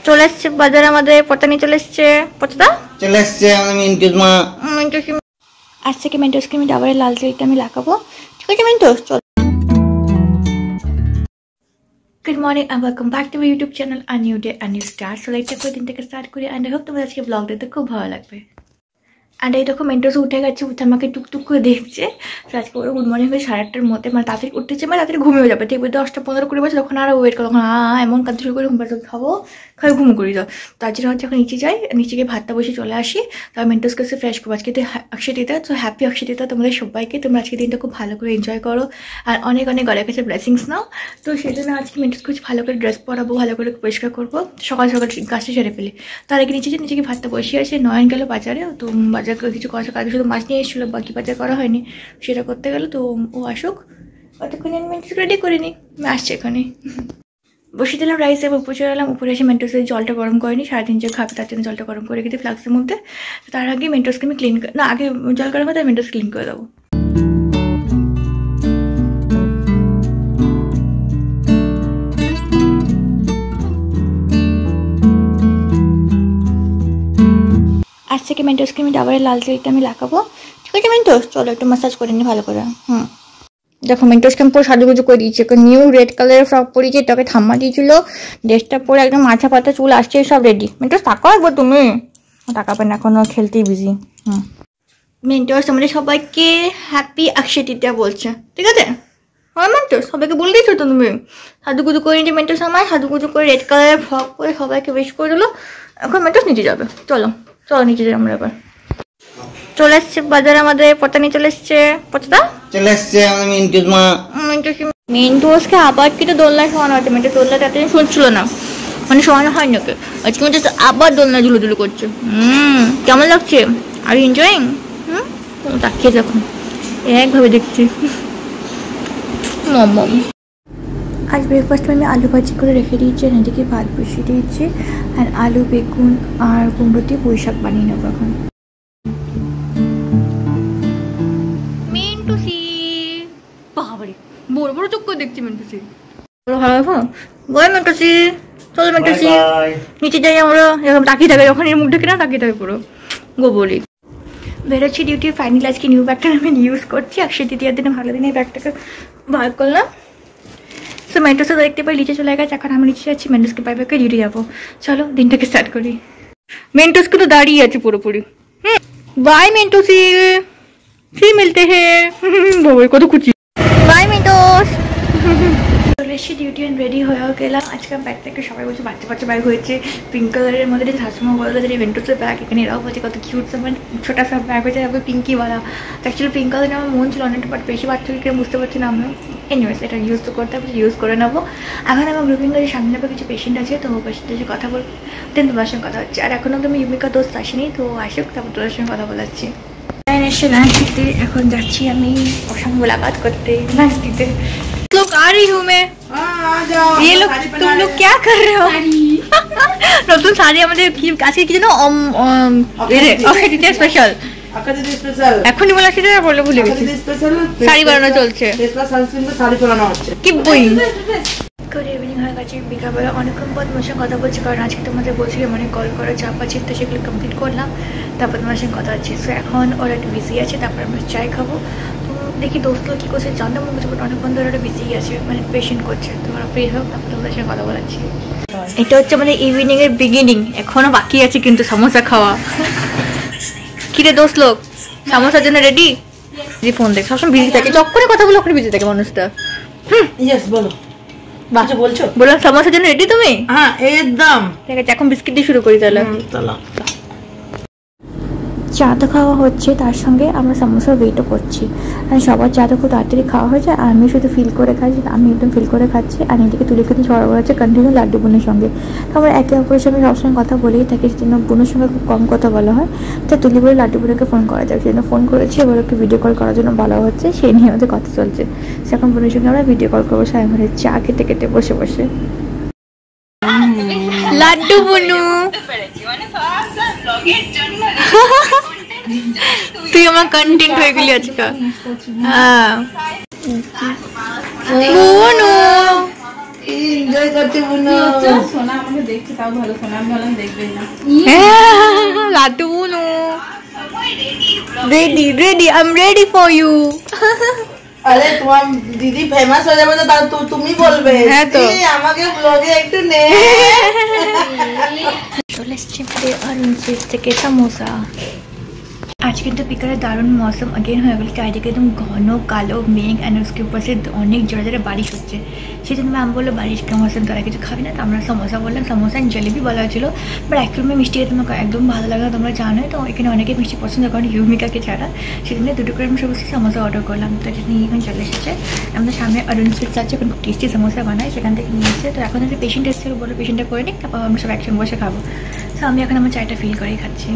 চলে এসছে বাজারে আমাদের পতানি চলে এসছে পচা চলে এসছে আমাদের মিন্টুস মা। আজ থেকে মেন্টোস ক্রিম ডাবরের লাল তেলটা আমি লাগাবো, ঠিক আছে মেন্টোস? চল। Good morning and welcome back to my YouTube channel, a new day, a new start. So লাইটটা করে দিন থেকে স্টার্ট করি and I hope তোমাদের আজকে ব্লগ দেখতে খুব ভালো লাগবে। আর এই দেখো মেন্টোস উঠে গেছে, উঠে আমাকে টুকটুক করে দেখছে। তো আজকে ওরা গুড মর্নিং হয়ে 8:30-র মধ্যে, মানে তাড়াতাড়ি উঠতেছে, মানে তাড়াতাড়ি ঘুমিয়ে যাবে। ঠিক 10:15-20 বাজে তখন আরও ওয়েট করো, তখন এমন কাঁদতে শুরু করে ঘুম পাড়ে খাবো খাই ঘুম করি যাও। তার জন্য হচ্ছে এখন নিচে যাই, নিচে গিয়ে ভাতটা বসে চলে আসি। তারপর মেন্টোস কাছে ফ্রেশ করবো। আজকে তো অক্ষয় তৃতীয়া, তো হ্যাপি অক্ষয় তৃতীয়া তোমাদের সবাইকে। তোমরা আজকে দিনটা খুব ভালো করে এনজয় করো আর অনেক অনেক গলার কাছে ব্লেসিংস নাও। তো সেই জন্য আজকে মেন্টোস কিছু ভালো করে ড্রেস পরাবো, ভালো করে পরিষ্কার করবো, সকাল সকাল কাজটা সেরে ফেলি। তার আগে নিচে গিয়ে ভাতটা বসিয়ে আসি। নয়ন গেল বাজারে, তো বাজার কিছু করার আগে শুধু মাছ নিয়ে এসেছিলো, বাকি বাজার করা হয়নি, সেটা করতে গেলো। তো ও আসুক, অতক্ষণে আমি মেন্টোস রেডি করে নিই, আসছে এখানে। বসিয়ে দিলাম রাইস, এবার উপরে চলে এলাম। উপরে এসে মেন্টোসের জলটা গরম করিনি, 3:30 যে খাবে তার জন্য জলটা গরম করে রেখে দিই ফ্লাক্সের মধ্যে। তার আগে মেন্টোসকে আমি ক্লিন না, আগে জল গরম হতে মেন্টোস ক্লিন করে দেবো। আজ থেকে মেন্টোস ক্রিম ডাবরের লাল তেলটা আমি লাগাবো, ঠিক আছে মেন্টোস? চলো একটু ম্যাসাজ করে নিই ভালো করে। দেখো মেন্টোসকে আমি পুরো সাজুগুজু করে দিয়েছি। নিউ রেড কালারের ফ্রক পরিয়েছি, এটাকে ঠাম্মা দিয়েছিল। ড্রেসটা পরে একদম মাথা পাতা চুল আসছে, সব রেডি। মেন্টোস তাকাও একবার, তুমি তাকাবে না, এখনো খেলতেই বিজি। মেন্টোস আমাদের সবাইকে হ্যাপি অক্ষয় তৃতীয়া বলছে, ঠিক আছে? হ্যাঁ মেন্টোস, সবাইকে বলে দিয়েছো তো তুমি? সাজুগুজু করে নিয়েছি মেন্টোস, আমার সাজুগুজু করে রেড কালারের ফ্রক পরে সবাইকে উইশ করে দিলো। এখন মেন্টোস নিচে যাবে, চলো চলো নিচে যাই আমরা। এবার চলে এসছে বাজারে আমাদের পতানি চলে এসছে পচা চলে এসছে আমাদের মিন্টুস মা। মেন্টোসকে আবার কিন্তু দোলনায় শোয়ানো হয়েছে। মেন্টোস দোলনাতে এতদিন শুনছিল না, মানে শোয়ানো হয়নি ওকে। আজকে মেন্টোস আবার দোলনায় ঝুলুঝুলু করছে। কেমন লাগছে? Are enjoying? তাকিয়ে দেখো, একভাবে দেখছি। মম আজ ব্রেকফাস্টে আমি আলু ভাজি করে রেখে দিয়েছি, আর এদিকে ভাত বসিয়ে দিয়েছি। আর আলু বেগুন আর কুমড়ো দিয়ে পুঁই শাক বানিয়ে নেবো এখন। বাবারে বড় বড় চোখ করে দেখছি মেন্টোসি। মেন্টোসি চলো মেন্টোসি নিচে যাই আমরা। এরকম তাকিয়ে থাকে যখন এর মুখ ঢেকে না, তাকিয়ে থাকে পুরো গোবলি। বেরোচ্ছি ডিউটি। ফাইনালি আজকে নিউ ব্যাগটা আমি ইউজ করছি। অক্ষয় তৃতীয়ার দিনে ভালো দিনে এই ব্যাগটাকে বার করলাম। সো মেন্টোসও দেখতে পাই নিচে চলে গেছে, এখন আমি নিচে যাচ্ছি। মেন্টোসকে পাই ব্যাগে ডিউটি যাবো। চলো দিনটাকে স্টার্ট করি। মেন্টোসকে তো দাঁড়িয়ে আছে পুরোপুরি। বাই মেন্টোসি, ফির মিলতে হ্যাঁ। বাবা কত খুশি। By Mentos. চলে এসেছি ডিউটি অ্যান্ড রেডি হয়েও গেলাম। আজকে ব্যাগ থেকে সবাই বলছে বাচ্চা বাচ্চা ব্যাগ হয়েছে, পিঙ্ক কালারের মধ্যে। শাশুমা বললো যে মেন্টোসের ব্যাগ, এখানে এরাও বলছে কত কিউট মানে ছোটা সব ব্যাগ হয়েছে, তারপরে পিঙ্কিওয়ালা। অ্যাকচুয়ালি পিঙ্ক কালার আমার মন ছিল অনেকটা, বাট বেশি বাচ্চাকে বুঝতে পারছি না আমরা। এনিওয়েজ এটা ইউজ তো করতে হবে, ইউজ করে নেবো। এখন আমার গ্রুপিং গাড়ির সামনে যাবে, কিছু পেশেন্ট আছে, তো পেশেন্টের সাথে কথা বলবো, দেন তোমার সঙ্গে কথা হচ্ছে। আর এখনও তুমি ইউমিকা দোস্ত আসেনি, তো আসুক, তারপর তোদের সঙ্গে কথা বলাচ্ছি। এসে লাঞ্চ দিতে এখন যাচ্ছি আমি, ওর সঙ্গে মুলাকাত করতে, লাঞ্চ দিতে। लोग आ रही हूँ मैं। ये लोग तुम लोग क्या कर रहे हो? নতুন শাড়ি আমাদের আজকে কি জানো, অক্ষয় তৃতীয়া স্পেশাল। এখনই বলা সেটা বলে ভুলে গেছি। শাড়ি বানানো চলছে, কি বই। গুড ইভিনিং হয়ে গেছে, বিকালবেলা অনেকক্ষণ পর তোমার সঙ্গে কথা বলছি, কারণ আজকে তোমাদের বলছি মানে কল করার চাপ আছে, তো সেগুলো কমপ্লিট করলাম, তারপর তোমার সঙ্গে কথা হচ্ছে। সো এখন ওরা একটু বিজি আছে, তারপর আমরা চাই খাবো। তো দেখি দোস্তগুলো কী করছে জানতাম মনে করছে, বাট অনেকক্ষণ ধরে ওরা বিজি আছে, মানে পেশেন্ট করছে। তোমরা ফ্রি হোক, তারপর তোমাদের সঙ্গে কথা বলাচ্ছি। এটা হচ্ছে মানে ইভিনিংয়ের বিগিনিং, এখনও বাকি আছে কিন্তু সমোসা খাওয়া। কিরে দোস্ত লোক, সমোসার জন্য রেডি? যে ফোন দেখ সবসময় বিজি থাকে, যখনই কথা বলো ওখানে বিজি থাকে মানুষটা। বলো বলছো, বললাম সমোসার জন্য রেডি তুমি? হ্যাঁ একদম ঠিক আছে, এখন বিস্কিট দিয়ে শুরু করি তাহলে। চা তো খাওয়া হচ্ছে, তার সঙ্গে আমরা সমোসার ওয়েটও করছি। আর সবার চা তো খুব তাড়াতাড়ি খাওয়া হয়েছে, আর আমি শুধু ফিল করে খাচ্ছি, আমি একদম ফিল করে খাচ্ছি। আর এদিকে তুলে কিন্তু ঝড় হচ্ছে কন্টিনিউ লাড্ডু বোনের সঙ্গে। তো আমরা একে অপরের সঙ্গে সবসময় কথা বলেই থাকি, সেজন্য বোনের সঙ্গে খুব কম কথা বলা হয়। তো তুলি বলে লাড্ডু বোনকে ফোন করা যাবে, সেজন্য ফোন করেছি। এবার ওকে ভিডিও কল করার জন্য বলা হচ্ছে, সেই নিয়ে আমাদের কথা চলছে। সেরকম বোনের সঙ্গে আমরা ভিডিও কল করবো সায়ংঘরে চা খেতে খেতে বসে বসে। লাড্ডু বুনু, তুই আমার কন্টেন্ট হয়ে গেলি আজকে। হ্যাঁ বুনু করছে বুনো? সোনা আমাকে দেখছে তাও ভালো, সোনা আমি ভালো দেখবেই না। Laddu Bunu ready ready, I am ready for you. আরে তোমার দিদি ফেমাস হয়ে যাবে তো তার তুমি বলবে। হ্যাঁ তো। আমাকে ব্লগে একটু নে। চলে এসছি অরুণ সুইটস থেকে সমোসা। आज কিন্তু বিকালে দারুণ মৌসুম अगेन হয়ে গেল, চারিদিকে একদম ঘন কালো মেঘ অ্যান্ড उसके ऊपर से অনেক জোরে জোরে বারিশ হচ্ছে। সেই জন্য ম্যাম বললো বারিশ का मौसम তোরা কিছু খাবি না, তো আমরা সমোসা বললাম, সমোসা অ্যান্ড জলেবি বলা হয়েছিল। বাট অ্যাকচুয়ালি মিষ্টি খেতে আমার একদম ভালো লাগে না, তোমরা জানোই তো এখানে অনেকে মিষ্টি পছন্দ করেন ইউমিকাকে ছাড়া। সেই জন্য দুটো করে আমি সবুজ সমোসা অর্ডার করলাম। তো সেটা নিয়ে এখন চলে এসেছে আমাদের সামনে অরুণ সুইটস আছে, এখন খুব টেস্টি সমোসা বানায়, সেখান থেকে নিয়ে এসেছে। তো এখন একটা পেশেন্ট এসেছে, বলো পেশেন্টটা করে নিক, তারপর আমরা সব একসঙ্গে বসে খাবো। তো আমি এখন আমার চায়টা ফিল করেই খাচ্ছি।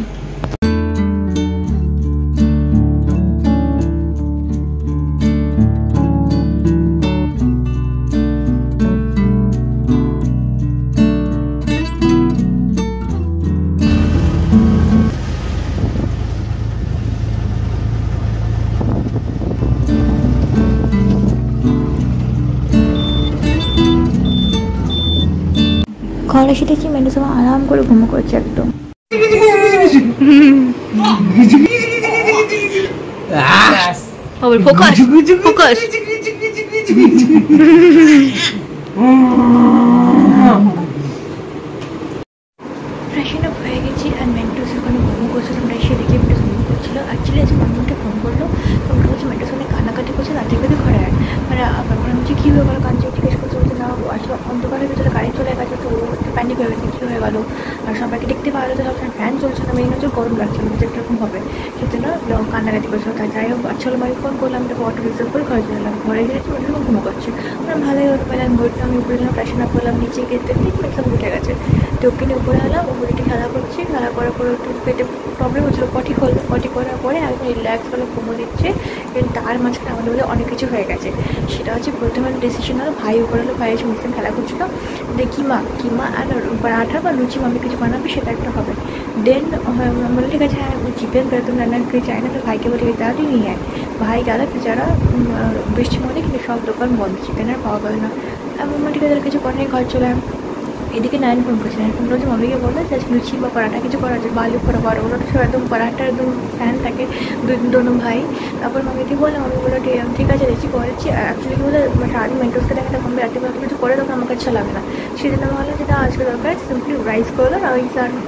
ঘরে এসে দেখছি মেনু সব আরাম করে ঘুমো করছে একদম। Focus focus. ফ্রেশন আপ হয়ে গেছি আর মেন্টুস ওখানে ঘুমো করছে, তোমরা এসে দেখে মেন্টুস ঘুমো করছিল। অ্যাকচুয়ালি আজকে মামুনকে ফোন করলো, তো ওটা বলছে মেন্টুস অনেক কান্নাকাটি করছে, রাতে করে ঘরে আয়। মানে তারপর আমি বলছি কী হয়ে গেলো কাঁদছে, জিজ্ঞেস করতে বলছে না আসলে অন্ধকারের ভিতরে গাড়ি চলে গেছে, তো একটু প্যানিক হয়ে গেছে, কী হয়ে গেলো। আর সবাইকে দেখতে পাওয়া যেত, সবসময় ফ্যান চলছে না, মেন হচ্ছে গরম লাগছিল, যে এরকম হবে সেজন্য কান্নাকাটি করছিল। তাই যাই হোক আসলে আমি ফোন করলাম, তারপর অটো রিজার্ভ করে ঘরে চলে এলাম। ঘরে গেছি ওরকম ঘুমো করছে, আমার ভালোই হতে পারলাম। ঘুরতে আমি উপরে গেলাম, ফ্রেশন আপ করলাম, নিচে গিয়ে দেখি মেকআপ উঠে গেছে। তো ওকে নিয়ে উপরে এলাম, উপরে একটু খেলা করছি, খেলা করার পরে একটু পেটে প্রবলেম হচ্ছিলো, পটি করলো, পটি করার পরে একদম রিল্যাক্স করে ঘুমো দিচ্ছে। কিন্তু তার মাঝখানে আমাদের বলে অনেক কিছু হয়ে গেছে। সেটা হচ্ছে প্রথমে ডিসিশন হলো ভাই উপরে হলো, ভাইয়ের সঙ্গে খেলা করছিলো, কিমা আর পরাঠা বা লুচি মামি কিছু বানাবে, সেটা একটা হবে। দেন বলে ঠিক আছে হ্যাঁ চিকেন করে তুমি রান্না করে চাই না, তো ভাইকে বলে তাড়াতাড়ি নিয়ে আয়। ভাই গেল, বেচারা বৃষ্টির মধ্যে কিন্তু সব দোকান বন্ধ, চিকেন আর পাওয়া গেল না। এমন ঠিক আছে কিছু করে নেই, ঘর চলে এদিকে নাইন ফোন করছে, নাইন ফোন করছে মামিকে বললো যে লুচি বা পরাঠা কিছু করা যায়, বালু করে বড় ওরা তো সব একদম পরাঠার একদম ফ্যান থাকে দুটো ভাই। তারপর মামিকে বললাম, আমি বললো ঠিক আছে রেসি করেছি। অ্যাকচুয়ালি কি বলে সারাদিন মেন্টোসকে দেখা তখন রাতে কিছু করে তখন আমাকে আচ্ছা লাগে না, সেদিন আমি বললাম যেটা আজকে দরকার সিম্পলি রাইস করলো আর ওই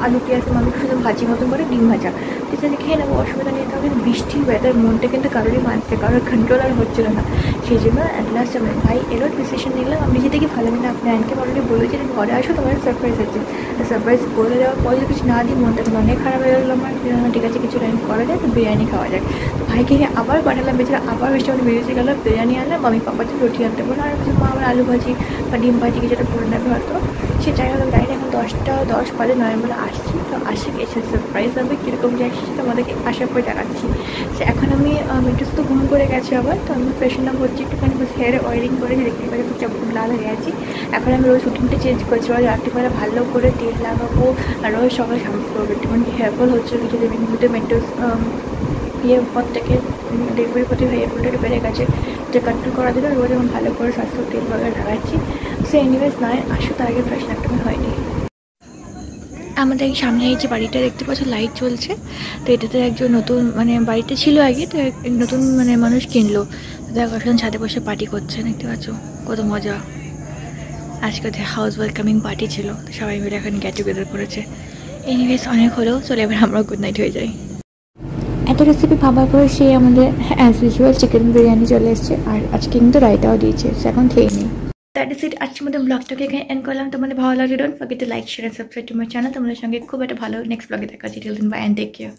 আলু পেঁয়াজ মামিকে শুধু ভাজি মতন করে ডিম ভাজা, ঠিক আছে খেয়ে নেবো, অসুবিধা নেই। তবে কিন্তু বৃষ্টির ওয়েদার মনটা কিন্তু কারোরই মানছে, কারোর কন্ট্রোল আর হচ্ছিলো না। সেই জন্য অ্যাট লাস্ট আমি ভাই এরও ডিসিশন নিলাম, আমি নিজে থেকে ভালো না আপনি আনকে অলরেডি বলেছি যে ঘরে আসো তোমার সারপ্রাইজ আছে। সারপ্রাইজ করে দেওয়ার পরে যদি কিছু না দিই মনটা অনেক খারাপ হয়ে গেলো আমার, ঠিক আছে কিছু টাইম করা যায় তো বিরিয়ানি খাওয়া যায়। তো ভাইকে আবার পাঠালাম, বেচারা আবার বৃষ্টি মধ্যে বেরিয়েছে গেলো, বিরিয়ানি আনলাম, আমি পাপার জন্য রুটি আনতে বললাম, আর কিছু মা আমার আলু ভাজি বা ডিম ভাজি কিছুটা করে নেবে হয়তো। সে যাই হোক গাড়িটা এখন 10:10 বাজে, 9 বলে আসছি। তো আসে এসে সারপ্রাইজ হবে কীরকম যাচ্ছি তোমাদেরকে আসার পরে দেখাচ্ছি। সে এখন আমি মেট্রোস তো ঘুম করে গেছি আবার, তো আমি ফ্রেশন আপ হচ্ছি একটুখানি, বসে হেয়ারে অয়েলিং করেছি, দেখতে পাচ্ছি খুব লাল হয়ে গেছি। এখন আমি রোজ রুটিনটা চেঞ্জ করছি, রোজ রাত্রিবেলা ভালো করে তেল লাগাবো আর রোজ সকালে শ্যাম্পু করবো, একটুখানি হেয়ারফল হচ্ছে কিছু দিন মধ্যে মেট্রোস ইয়ে পর থেকে ডেলিভারি প্রতি হেয়ারফলটা একটু বেড়ে গেছে, যে কন্ট্রোল করার জন্য রোজ এখন ভালো করে স্বাস্থ্য তেল বগেরা লাগাচ্ছি। সে এনিওয়েজ নয় আসো, তার আগে ফ্রেশন আপটা হয়নি। আমাদের সামনে এই যে বাড়িটা দেখতে পাচ্ছ লাইট চলছে, তো এটাতে একজন নতুন মানে বাড়িতে ছিল আগে, তো নতুন মানে মানুষ কিনলো, দেখো এখন ছাদে বসে পার্টি করছে, দেখতে পাচ্ছ কত মজা। আজকে ওদের হাউস ওয়েলকামিং পার্টি ছিল, সবাই মিলে এখন গেট টুগেদার করেছে। এনিওয়েজ অনেক হলো, চলে এবার আমরা গুড নাইট হয়ে যাই। এত রেসিপি ভাবার পরে সে আমাদের অ্যাজ ইউজুয়াল চিকেন বিরিয়ানি চলে এসছে, আর আজকে কিন্তু রায়তাও দিয়েছে, এখন খেয়ে নিই। দ্যাট ইজ ইট, আজকের মধ্যে ব্লগটাকে এখানে এন্ড করলাম। তোমাদের ভালো লাগে don't forget to like share and subscribe to my channel. তোমাদের সঙ্গে খুব একটা ভালো নেক্সট ব্লগে দেখা হচ্ছে। Till then bye and take care.